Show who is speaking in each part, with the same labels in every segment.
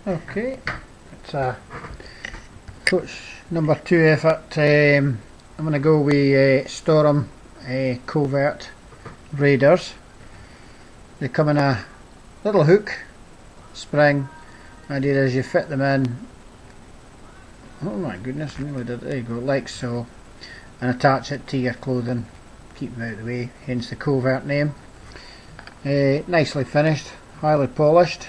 Speaker 1: Okay, it's a coach number 2 effort. I'm going to go with Storm covert raiders. They come in a little hook, spring. Idea is you fit them in. Oh my goodness, nearly did. There you go, like so, and attach it to your clothing. Keep them out of the way, hence the covert name. Nicely finished, highly polished.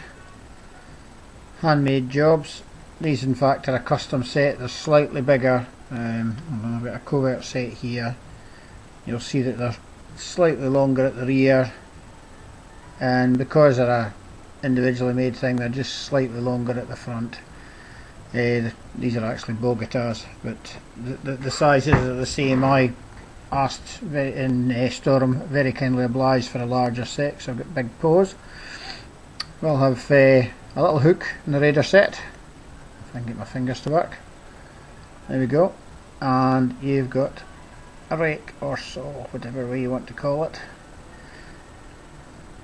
Speaker 1: Handmade jobs. These in fact are a custom set. They're slightly bigger. I've got a covert set here. You'll see that they're slightly longer at the rear, and because they're a individually made thing, they're just slightly longer at the front. These are actually bow guitars, but the sizes are the same. I asked in Storm, very kindly obliged for a larger set, so I've got big paws. We'll have a little hook in the Raider set, if I can get my fingers to work. There we go. And you've got a rake or saw, whatever way you want to call it.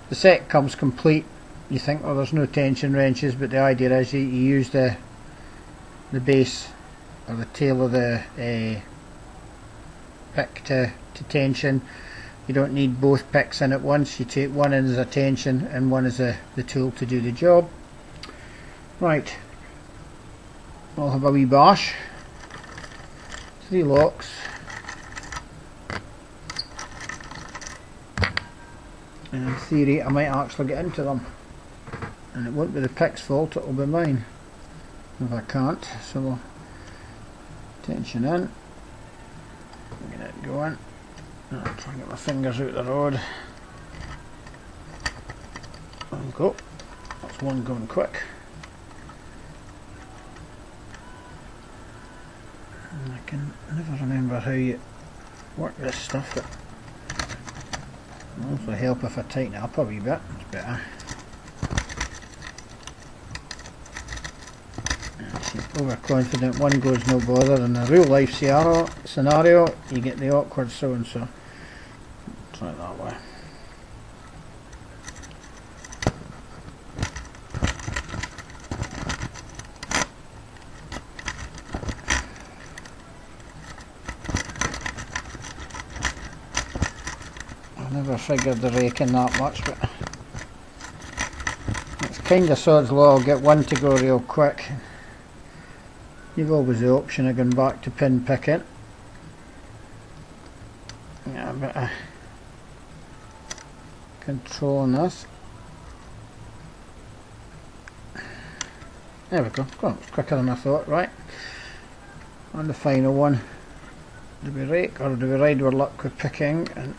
Speaker 1: The set comes complete. You think, well, there's no tension wrenches, but the idea is you use the base or the tail of the pick to tension. You don't need both picks in at once. You take one in as a tension and one as the tool to do the job. Right, I'll have a wee bash. 3 locks. And in theory I might actually get into them, and it won't be the pick's fault, it will be mine if I can't. So we'll tension in, get it going. I'll try and get my fingers out the road. There we go. That's one going quick. And I can never remember how you work this stuff. It'll also help if I tighten it up a wee bit. It's better. Overconfident one goes no bother. In a real life scenario you get the awkward so and so. Try it that way. I never figured the raking that much, but it's kind of sod's law. I'll get one to go real quick. You've always the option of going back to pin picking. Yeah, a bit of control on this. There we go. Oh, it's quicker than I thought. Right, and the final one. Do we rake or do we ride our luck with picking? And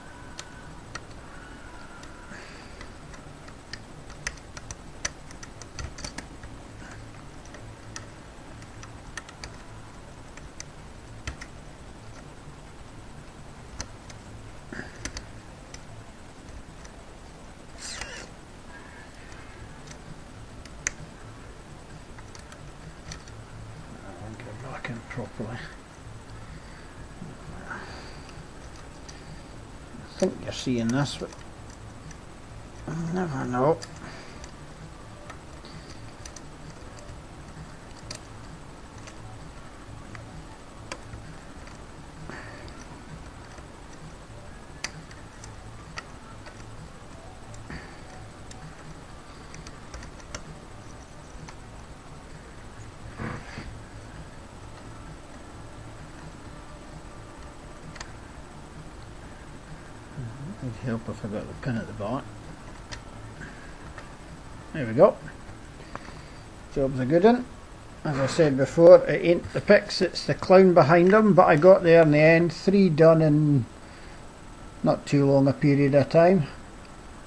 Speaker 1: properly. I think you're seeing this, but I never know. It'd help if I got the pin at the back. There we go. Job's a good one. As I said before, it ain't the picks, it's the clown behind them, but I got there in the end. 3 done in not too long a period of time.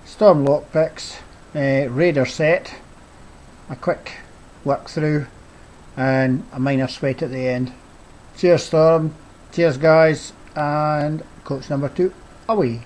Speaker 1: Storm lockpicks, Raider set, a quick work through, and a minor sweat at the end. Cheers Storm, cheers guys, and coach number 2 away.